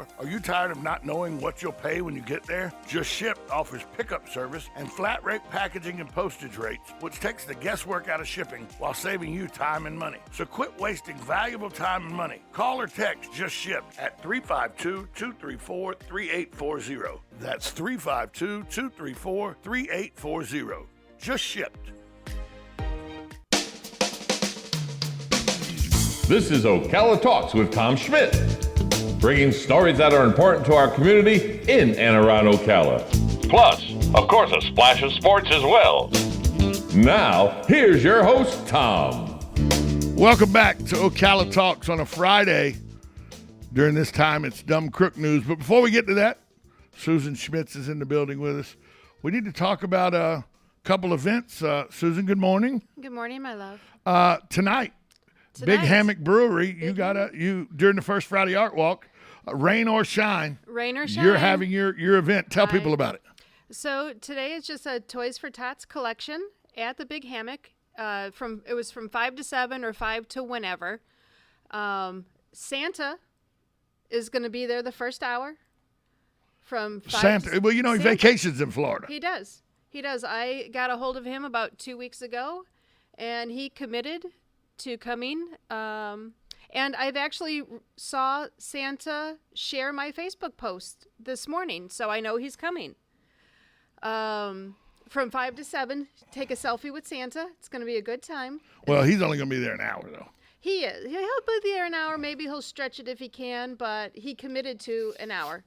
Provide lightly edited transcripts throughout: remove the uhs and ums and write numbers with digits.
store? Are you tired of not knowing what you'll pay when you get there? Just Ship offers pickup service and flat rate packaging and postage rates, which takes the guesswork out of shipping while saving you time and money. So quit wasting valuable time and money. Call or text Just Ship at 352-234-3840. That's 352-234-3840. Just Shipped. This is Ocala Talks with Tom Schmidt, bringing stories that are important to our community in and around Ocala. Plus, of course, a splash of sports as well. Now, here's your host, Tom. Welcome back to Ocala Talks on a Friday. During this time, it's Dumb Crook News. But before we get to that, Susan Schmitz is in the building with us. We need to talk about a couple events. Susan, good morning. Good morning, my love. Tonight. Big Hammock Brewery, you during the first Friday Art Walk, rain or shine. Rain or shine. You're having your event. Tell people about it. So today is just a Toys for Tots collection at the Big Hammock. It was from 5 to 7 or 5 to whenever. Santa is going to be there the first hour. From 5 Santa. Well, he vacations in Florida. He does. I got a hold of him about 2 weeks ago, and he committed to coming, and I've actually saw Santa share my Facebook post this morning, so I know he's coming. From 5 to 7, take a selfie with Santa. It's going to be a good time. Well, he's only going to be there an hour, though. He is. He'll be there an hour. Maybe he'll stretch it if he can, but he committed to an hour.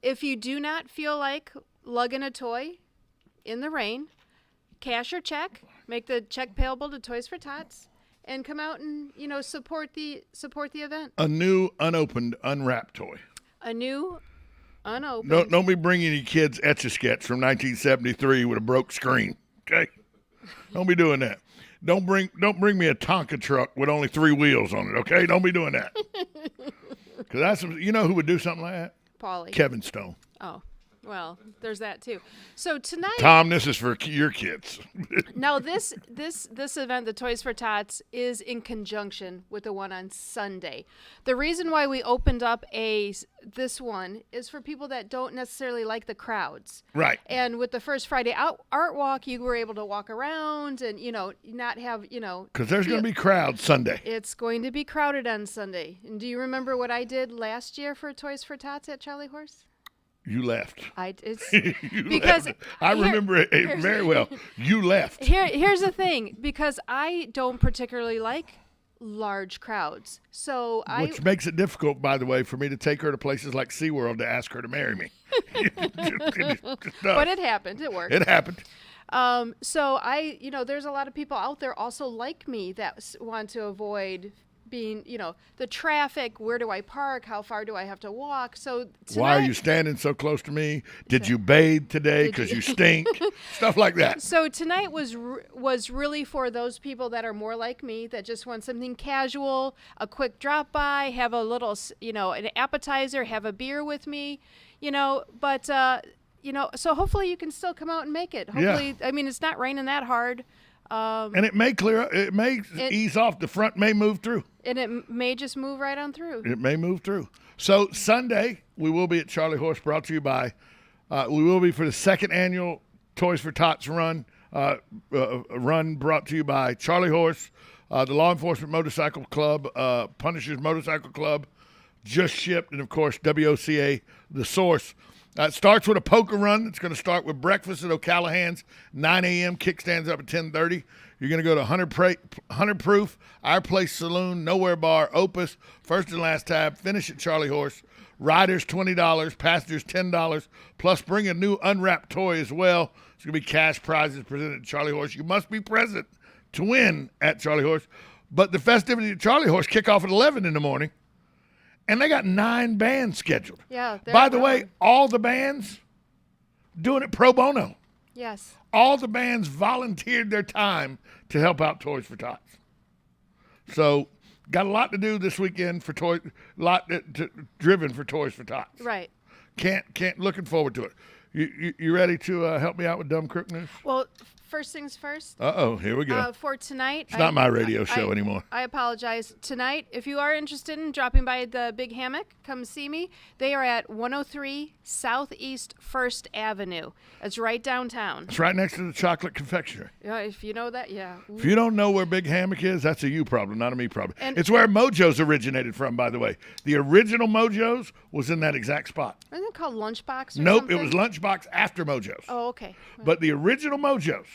If you do not feel like lugging a toy in the rain, cash or check. Make the check payable to Toys for Tots, and come out and support the event. A new, unopened, unwrapped toy. A new, unopened. Don't be bringing your kids Etch-a-Sketch from 1973 with a broke screen. Okay, don't be doing that. Don't bring me a Tonka truck with only 3 wheels on it. Okay, don't be doing that. Because that's who would do something like that? Paulie. Kevin Stone. Oh. Well, there's that too. So tonight, Tom, this is for your kids. Now this event, the Toys for Tots, is in conjunction with the one on Sunday. The reason why we opened up this one is for people that don't necessarily like the crowds. Right. And with the first Friday Art Walk, you were able to walk around and not have because there's going to be crowds Sunday. It's going to be crowded on Sunday. And do you remember what I did last year for Toys for Tots at Charlie Horse? You left. Because I remember it very well. You left. Here's the thing, because I don't particularly like large crowds. Which makes it difficult, by the way, for me to take her to places like SeaWorld to ask her to marry me. But it happened. It worked. It happened. There's a lot of people out there also like me that want to avoid being, the traffic. Where do I park? How far do I have to walk? So tonight, why are you standing so close to me? Did you bathe today because you stink? Stuff like that. So tonight was really for those people that are more like me, that just want something casual, a quick drop by, have a little, an appetizer, have a beer with me, but so hopefully you can still come out and make it. Hopefully, yeah. I mean, it's not raining that hard. And it may ease off. The front may move through. And it may just move right on through. It may move through. So Sunday, we will be at Charlie Horse, brought to you by, we will be for the second annual Toys for Tots run, brought to you by Charlie Horse, the Law Enforcement Motorcycle Club, Punishers Motorcycle Club, Just Shipped, and of course, WOCA, The Source. It starts with a poker run. It's going to start with breakfast at O'Callahan's, 9 a.m. Kickstands up at 10:30. You're going to go to 100 Proof, Our Place Saloon, Nowhere Bar, Opus, First and Last Tab, finish at Charlie Horse. Riders, $20, passengers, $10, plus bring a new unwrapped toy as well. It's going to be cash prizes presented at Charlie Horse. You must be present to win at Charlie Horse. But the festivities at Charlie Horse kick off at 11 in the morning. And they got 9 bands scheduled. Yeah. By the way, all the bands doing it pro bono. Yes. All the bands volunteered their time to help out Toys for Tots. So, got a lot to do this weekend for driven for Toys for Tots. Right. Looking forward to it. You ready to help me out with Dumb Crook News? Well, first things first. Here we go. For tonight. It's not my radio show anymore. I apologize. Tonight, if you are interested in dropping by the Big Hammock, come see me. They are at 103 Southeast 1st Avenue. It's right downtown. It's right next to the chocolate confectionery. Yeah, if you know that, yeah. If you don't know where Big Hammock is, that's a you problem, not a me problem. And it's where Mojo's originated from, by the way. The original Mojo's was in that exact spot. Isn't it called Lunchbox or Nope, something? it was Lunchbox after Mojo's. Oh, okay. But the original Mojo's,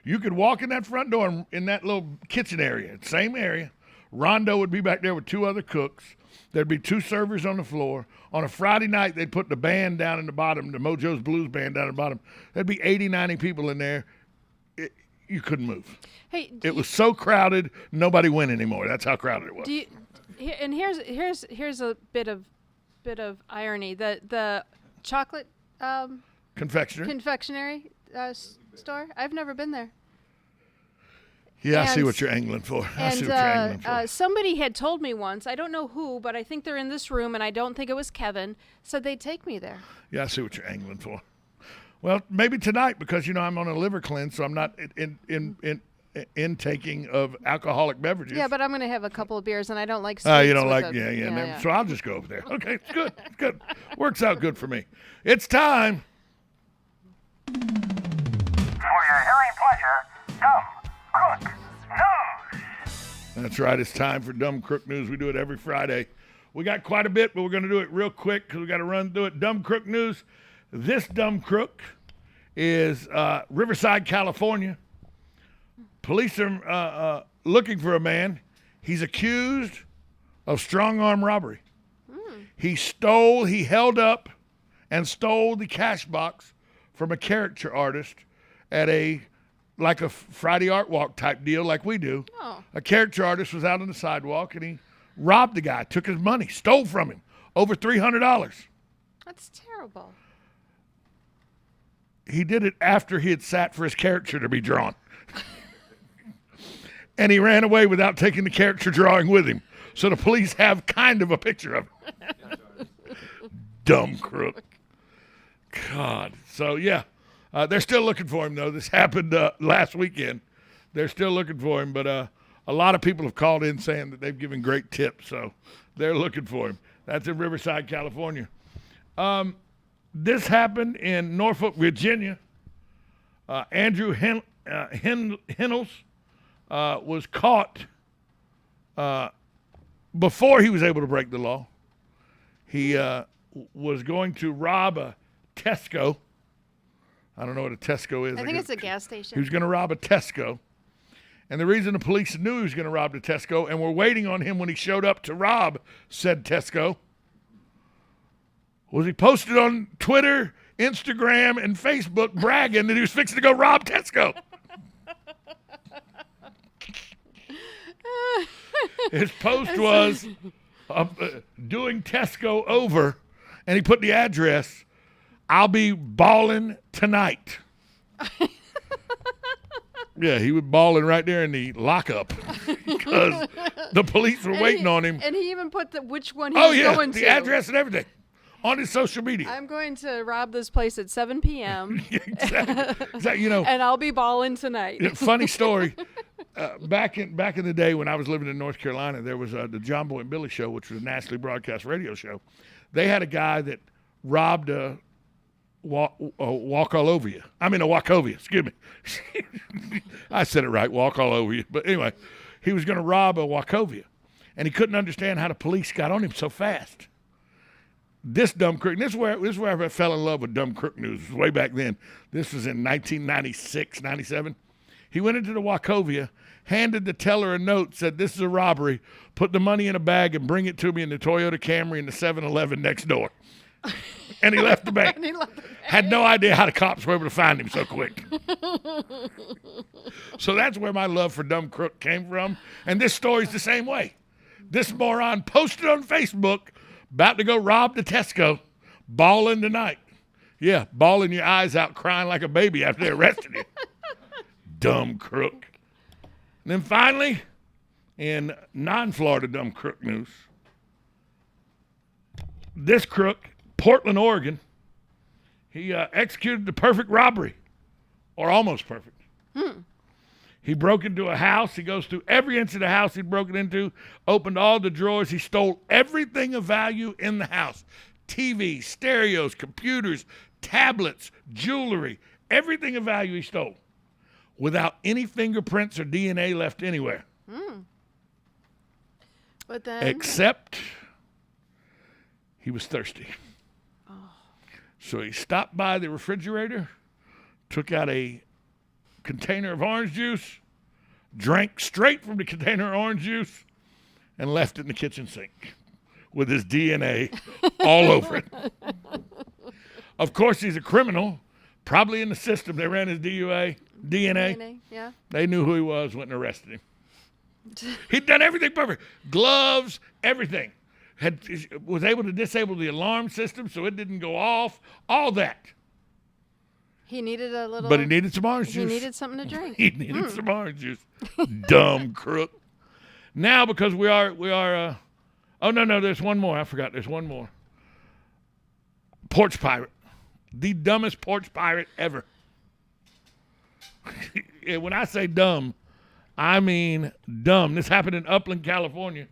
you could walk in that front door in that little kitchen area, same area. Rondo would be back there with 2 other cooks. There'd be 2 servers on the floor. On a Friday night, they'd put the band down in the bottom, the Mojo's Blues band down in the bottom. There'd be 80, 90 people in there. You couldn't move. Hey, It was so crowded, nobody went anymore. That's how crowded it was. and here's a bit of irony. The chocolate Confectionery? confectionery store. I've never been there. Yeah, I see and- what you're angling for. I see And what you're angling for. somebody had told me once, I don't know who, but I think they're in this room, and I don't think it was Kevin, said they'd take me there. Yeah, I see what you're angling for. Well, maybe tonight because I'm on a liver cleanse, so I'm not intaking of alcoholic beverages. Yeah, but I'm going to have a couple of beers, and I don't like You sweets don't with like, it. yeah. So I'll just go over there. Okay, it's good. It's good. Works out good for me. It's time. For your hearing pleasure, Dumb Crook News. That's right. It's time for Dumb Crook News. We do it every Friday. We got quite a bit, but we're going to do it real quick because we got to run through it. Dumb Crook News. This dumb crook is Riverside, California. Police are looking for a man. He's accused of strong-arm robbery. He held up and stole the cash box from a caricature artist at a Friday art walk type deal like we do. Oh. A caricature artist was out on the sidewalk and he robbed the guy, took his money, stole from him, over $300. That's terrible. He did it after he had sat for his caricature to be drawn. And he ran away without taking the caricature drawing with him. So the police have kind of a picture of him. Dumb crook. God. So, yeah. They're still looking for him, though. This happened last weekend. They're still looking for him. But a lot of people have called in saying that they've given great tips. So they're looking for him. That's in Riverside, California. This happened in Norfolk, Virginia. Andrew Hennels was caught before he was able to break the law. He was going to rob a Tesco. I don't know what a Tesco is. I think it's a gas He station. was going to rob a Tesco. And the reason the police knew he was going to rob the Tesco and were waiting on him when he showed up to rob said Tesco was he posted on Twitter, Instagram, and Facebook bragging that he was fixing to go rob Tesco. His post was doing Tesco over, and he put the address, "I'll be balling tonight." Yeah, he was balling right there in the lockup because the police were waiting on him. And he even put which one he was going to. The address and everything on his social media. I'm going to rob this place at 7 p.m. Exactly. and I'll be balling tonight. Funny story. Back in the day when I was living in North Carolina, there was the John Boy and Billy show, which was a nationally broadcast radio show. They had a guy that robbed a walk all over you. I mean, a Wachovia. Excuse me. I said it right. Walk all over you. But anyway, he was going to rob a Wachovia, and he couldn't understand how the police got on him so fast. This dumb crook. This is where I fell in love with Dumb Crook News. It was way back then. This was in 1996, 97. He went into the Wachovia, handed the teller a note, said, "This is a robbery. Put the money in a bag and bring it to me in the Toyota Camry in the 7-Eleven next door." And he left the bank. Had no idea how the cops were able to find him so quick. So that's where my love for Dumb Crook came from. And this story's the same way. This moron posted on Facebook, about to go rob the Tesco, bawling tonight. Yeah, bawling your eyes out, crying like a baby after they arrested you. Dumb crook. And then finally, in non-Florida Dumb Crook news, this crook, Portland, Oregon, he executed the perfect robbery, or almost perfect. He broke into a house. He goes through every inch of the house he'd broken into, opened all the drawers. He stole everything of value in the house. TVs, stereos, computers, tablets, jewelry, everything of value he stole without any fingerprints or DNA left anywhere. But then Except he was thirsty. So he stopped by the refrigerator, took out a container of orange juice, drank straight from the container of orange juice, and left it in the kitchen sink with his DNA all over it. Of course, he's a criminal, probably in the system. They ran his DNA. DNA, yeah. They knew who he was, went and arrested him. He'd done everything perfect. Gloves, everything. Was able to disable the alarm system so it didn't go off, all that. He needed a little. But he needed some orange He juice. needed something to drink. He needed some orange juice. Dumb crook. Now, because we are, oh, no, there's one more. I forgot. There's one more. Porch pirate. The dumbest porch pirate ever. When I say dumb, I mean dumb. This happened in Upland, California.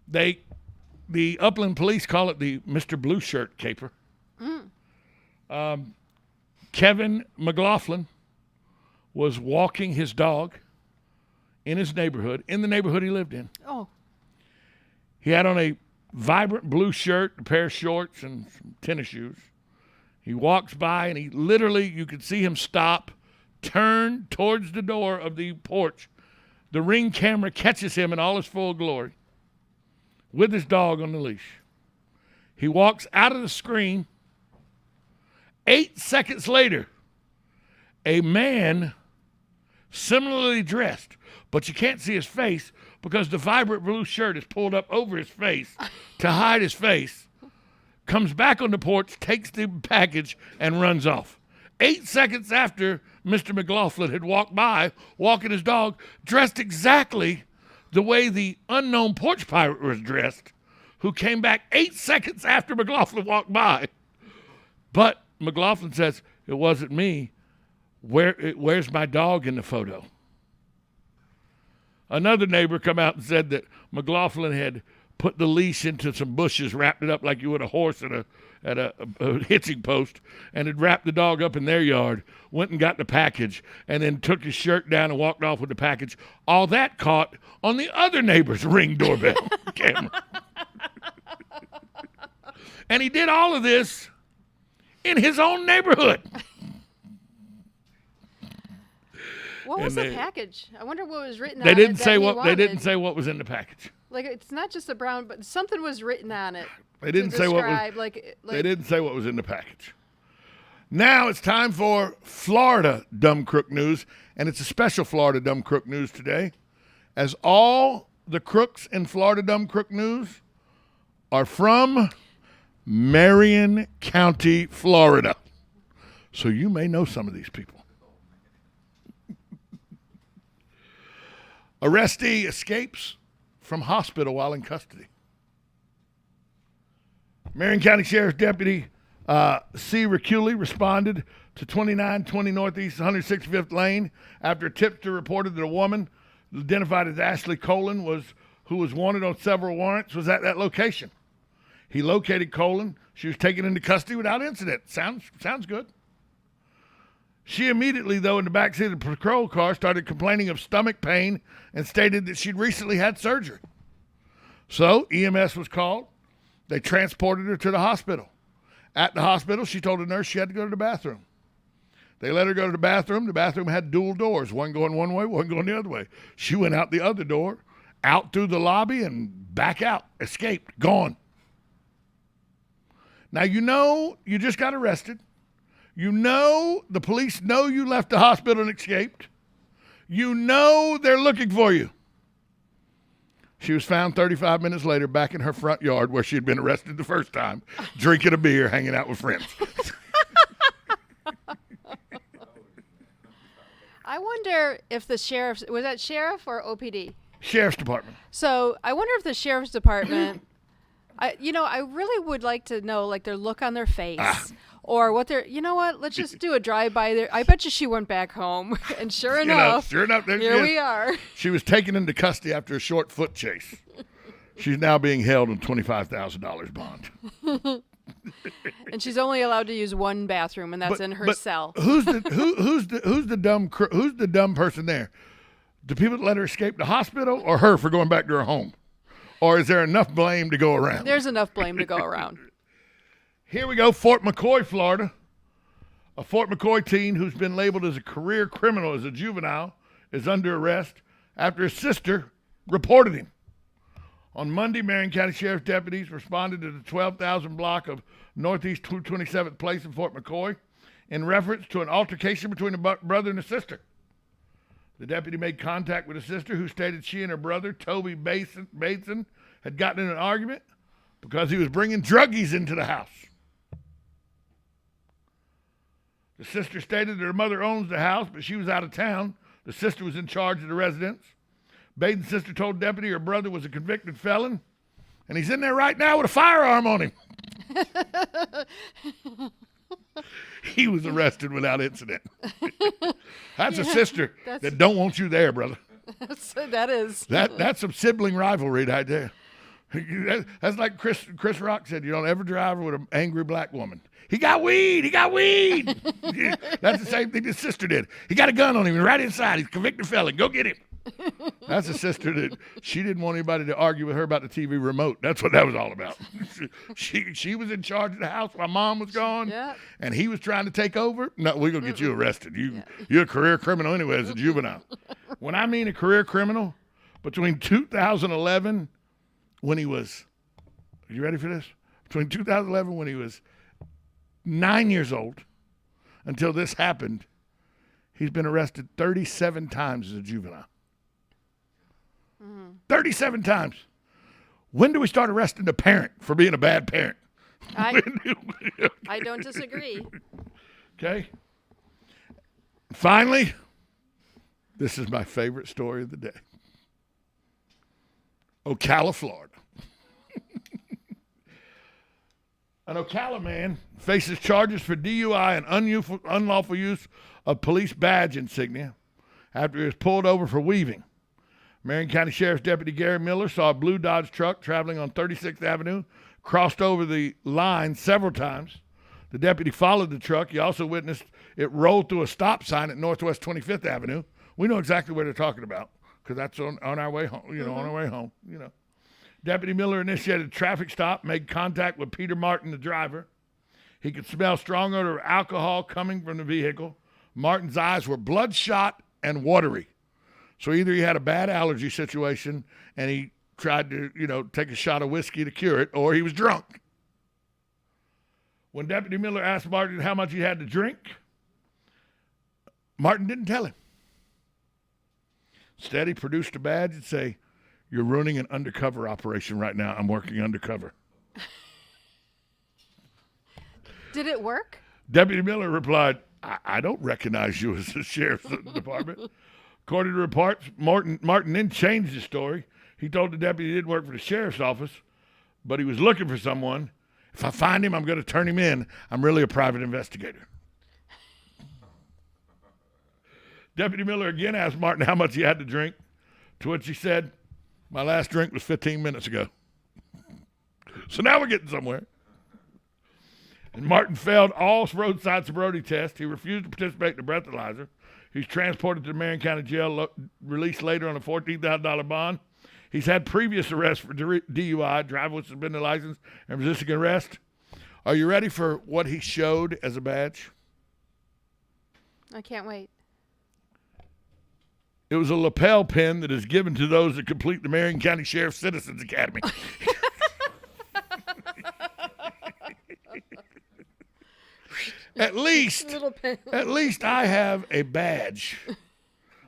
The Upland police call it the Mr. Blue Shirt caper. Kevin McLaughlin was walking his dog in his neighborhood, in the neighborhood he lived in. Oh. He had on a vibrant blue shirt, a pair of shorts, and some tennis shoes. He walks by, and he literally, you could see him stop, turn towards the door of the porch. The Ring camera catches him in all his full glory with his dog on the leash. He walks out of the screen. 8 seconds later, a man similarly dressed, but you can't see his face because the vibrant blue shirt is pulled up over his face to hide his face, comes back on the porch, takes the package, and runs off. 8 seconds after Mr. McLaughlin had walked by, walking his dog, dressed exactly the way the unknown porch pirate was dressed, who came back 8 seconds after McLaughlin walked by. But McLaughlin says, it wasn't me. Where's my dog in the photo? Another neighbor come out and said that McLaughlin had put the leash into some bushes, wrapped it up like you would a horse at a hitching post, and had wrapped the dog up in their yard, went and got the package, and then took his shirt down and walked off with the package. All that caught on the other neighbor's Ring doorbell camera. And he did all of this in his own neighborhood. What was And the package? I wonder what was written on They it. didn't that say he what wanted. they didn't say what was in the package. Like, it's not just a brown, but something was written on it. They didn't to say what was. describe, like They didn't say what was in the package. Now it's time for Florida Dumb Crook News, and it's a special Florida Dumb Crook News today, as all the crooks in Florida Dumb Crook News are from Marion County, Florida. So you may know some of these people. Arrestee escapes from hospital while in custody. Marion County Sheriff's Deputy C. Riculi responded to 2920 Northeast 165th Lane after a tipster reported that a woman identified as Ashley Colon who was wanted on several warrants was at that location. He located Colon. She was taken into custody without incident. Sounds good. She immediately, though, in the backseat of the patrol car, started complaining of stomach pain and stated that she'd recently had surgery. So EMS was called. They transported her to the hospital. At the hospital, she told a nurse she had to go to the bathroom. They let her go to the bathroom. The bathroom had dual doors, one going one way, one going the other way. She went out the other door, out through the lobby, and back out, escaped, gone. Now, you just got arrested. The police know you left the hospital and escaped. They're looking for you. She was found 35 minutes later back in her front yard where she had been arrested the first time, drinking a beer, hanging out with friends. I wonder if the sheriff's, was that sheriff or OPD? Sheriff's Department. So I wonder if the sheriff's department, I really would like to know, like, their look on their face, or what they're. You know what? Let's just do a drive-by there. I bet you she went back home, and sure enough, there here we are. She was taken into custody after a short foot chase. She's now being held on $25,000 bond. And she's only allowed to use one bathroom, and that's in her cell. Who's the dumb person there? The people that let her escape the hospital, or her for going back to her home? Or is there enough blame to go around? There's enough blame to go around. Here we go, Fort McCoy, Florida. A Fort McCoy teen who's been labeled as a career criminal as a juvenile is under arrest after his sister reported him. On Monday, Marion County Sheriff's deputies responded to the 12,000 block of Northeast 227th Place in Fort McCoy in reference to an altercation between a brother and a sister. The deputy made contact with his sister, who stated she and her brother, Toby Bateson, had gotten in an argument because he was bringing druggies into the house. The sister stated that her mother owns the house, but she was out of town. The sister was in charge of the residence. Baden's sister told deputy her brother was a convicted felon, and he's in there right now with a firearm on him. He was arrested without incident. That's a sister that don't want you there, brother. That is. That's some sibling rivalry right there. That's like Chris Rock said, you don't ever drive with an angry black woman. He got weed. That's the same thing his sister did. He got a gun on him right inside. He's a convicted felon. Go get him. That's a sister that she didn't want anybody to argue with her about the TV remote. That's what that was all about. She was in charge of the house while mom was gone, and he was trying to take over. No, we're going to get you arrested. You're a career criminal anyway as a juvenile. When I mean a career criminal, between 2011 when he was, are you ready for this? Between 2011 when he was 9 years old until this happened, he's been arrested 37 times as a juvenile. 37 times. When do we start arresting a parent for being a bad parent? I don't disagree. Okay. Finally, this is my favorite story of the day. Ocala, Florida. An Ocala man faces charges for DUI and unlawful use of police badge insignia after he was pulled over for weaving. Marion County Sheriff's Deputy Gary Miller saw a blue Dodge truck traveling on 36th Avenue, crossed over the line several times. The deputy followed the truck. He also witnessed it roll through a stop sign at Northwest 25th Avenue. We know exactly what they're talking about because that's on our way home, on our way home, Deputy Miller initiated a traffic stop, made contact with Peter Martin, the driver. He could smell strong odor of alcohol coming from the vehicle. Martin's eyes were bloodshot and watery. So either he had a bad allergy situation and he tried to, take a shot of whiskey to cure it, or he was drunk. When Deputy Miller asked Martin how much he had to drink, Martin didn't tell him. Instead, he produced a badge and say, "You're running an undercover operation right now. I'm working undercover." Did it work? Deputy Miller replied, I don't recognize you as the sheriff's department. According to reports, Martin then changed his story. He told the deputy he didn't work for the sheriff's office, but he was looking for someone. If I find him, I'm going to turn him in. I'm really a private investigator. Deputy Miller again asked Martin how much he had to drink, to which he said, "My last drink was 15 minutes ago." So now we're getting somewhere. And Martin failed all roadside sobriety tests. He refused to participate in the breathalyzer. He's transported to the Marion County Jail, released later on a $14,000 bond. He's had previous arrests for DUI, driving with suspended license, and resisting arrest. Are you ready for what he showed as a badge? I can't wait. It was a lapel pin that is given to those that complete the Marion County Sheriff's Citizens Academy. At least I have a badge.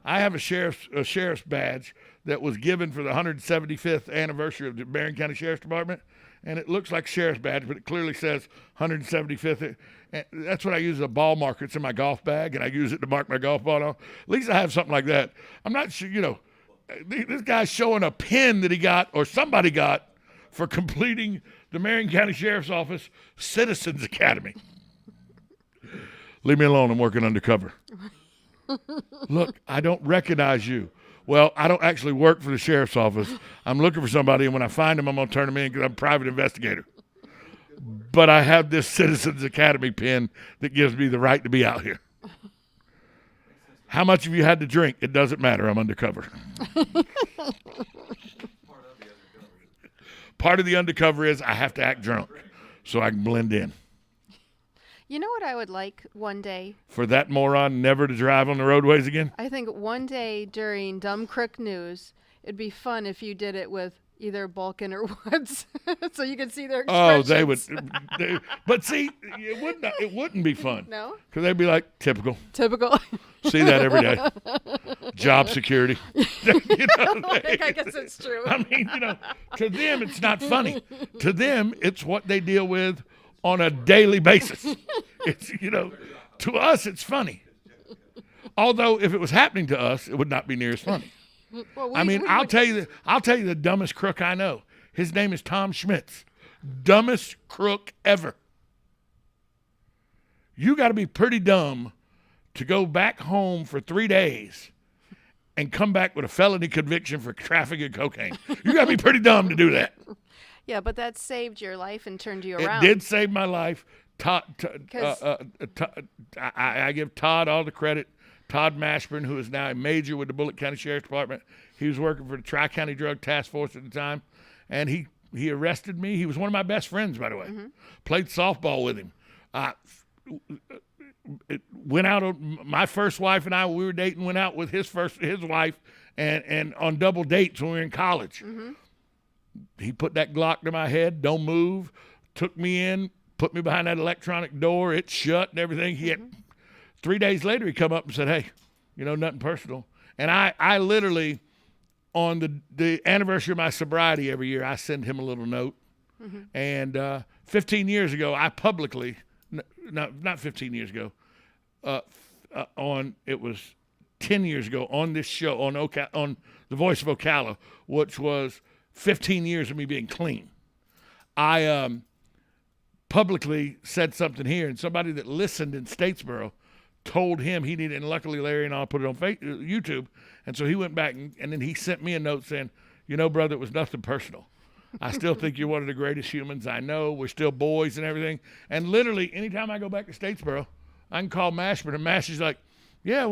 I have a sheriff's badge that was given for the 175th anniversary of the Marion County Sheriff's Department, and it looks like sheriff's badge, but it clearly says 175th. And that's what I use as a ball marker. It's in my golf bag, and I use it to mark my golf ball on. At least I have something like that. I'm not sure, this guy's showing a pin that he got or somebody got for completing the Marion County Sheriff's Office Citizens Academy. Leave me alone. I'm working undercover. Look, I don't recognize you. Well, I don't actually work for the sheriff's office. I'm looking for somebody, and when I find them, I'm going to turn them in because I'm a private investigator. But I have this Citizens Academy pin that gives me the right to be out here. How much have you had to drink? It doesn't matter. I'm undercover. Part of the undercover is I have to act drunk so I can blend in. You know what I would like one day? For that moron never to drive on the roadways again? I think one day during Dumb Crook News, it'd be fun if you did it with either Balkan or Woods, so you could see their expressions. Oh, they would. But see, it wouldn't be fun. No? Because they'd be like, typical. Typical. See that every day. Job security. I guess it's true. I mean, to them, it's not funny. To them, it's what they deal with on a daily basis. It's, to us, it's funny. Although, if it was happening to us, it would not be near as funny. Well, I'll tell you the dumbest crook I know. His name is Tom Schmitz. Dumbest crook ever. You got to be pretty dumb to go back home for 3 days and come back with a felony conviction for trafficking cocaine. You got to be pretty dumb to do that. Yeah, but that saved your life and turned you around. It did save my life. I give Todd all the credit. Todd Mashburn, who is now a major with the Bullitt County Sheriff's Department. He was working for the Tri-County Drug Task Force at the time, and he arrested me. He was one of my best friends, by the way. Mm-hmm. Played softball with him. Went out on my first wife and I. We were dating. Went out with his wife, and on double dates when we were in college. Mm-hmm. He put that Glock to my head. Don't move. Took me in. Put me behind that electronic door. It shut and everything. He had 3 days later, he come up and said, "Hey, nothing personal." And I literally, on the anniversary of my sobriety every year, I send him a little note. Mm-hmm. And 15 years ago, I publicly, not 15 years ago, it was 10 years ago on this show on The Voice of Ocala, which was 15 years of me being clean. I publicly said something here, and somebody that listened in Statesboro told him he needed, and luckily Larry and I put it on YouTube, and so he went back and then he sent me a note saying, brother, it was nothing personal. I still think you're one of the greatest humans I know. We're still boys and everything. And literally, anytime I go back to Statesboro, I can call Mashburn, and Mash is like, yeah,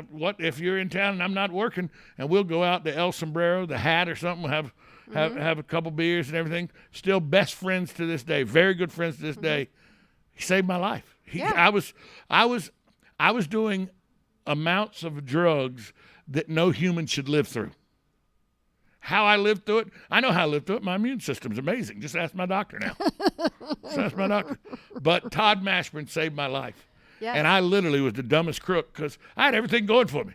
what if you're in town and I'm not working, and we'll go out to El Sombrero, the Hat or something, have a couple beers and everything. Still best friends to this day, very good friends to this day. He saved my life. I was doing amounts of drugs that no human should live through. How I lived through it, I know how I lived through it. My immune system's amazing. Just ask my doctor now. But Todd Mashburn saved my life. Yes. And I literally was the dumbest crook because I had everything going for me.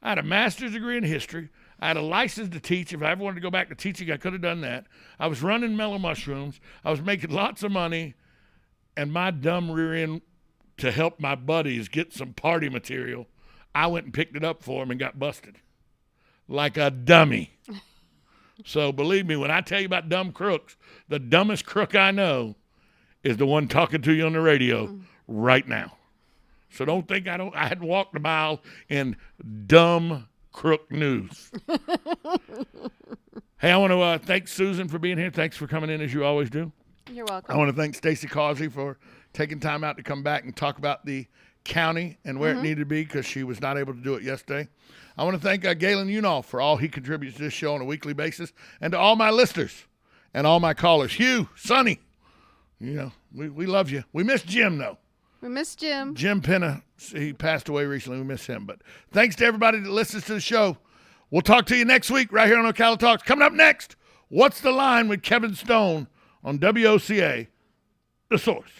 I had a master's degree in history. I had a license to teach. If I ever wanted to go back to teaching, I could have done that. I was running Mellow Mushrooms. I was making lots of money. And my dumb rear end, to help my buddies get some party material, I went and picked it up for them and got busted. Like a dummy. So believe me, when I tell you about dumb crooks, the dumbest crook I know is the one talking to you on the radio right now. So don't think I hadn't walked a mile in dumb crook news. Hey, I want to thank Susan for being here. Thanks for coming in as you always do. You're welcome. I want to thank Stacy Causey for taking time out to come back and talk about the county and where it needed to be because she was not able to do it yesterday. I want to thank Galen Unall for all he contributes to this show on a weekly basis, and to all my listeners and all my callers. Hugh, Sonny, we love you. We miss Jim, though. We miss Jim. Jim Penna, he passed away recently. We miss him. But thanks to everybody that listens to the show. We'll talk to you next week right here on Ocala Talks. Coming up next, What's the Line with Kevin Stone on WOCA, The Source.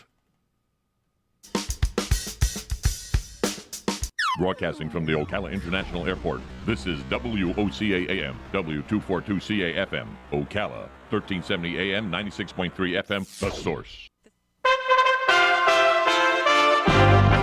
Broadcasting from the Ocala International Airport, this is WOCA AM, W242CA FM, Ocala, 1370 AM, 96.3 FM, The Source.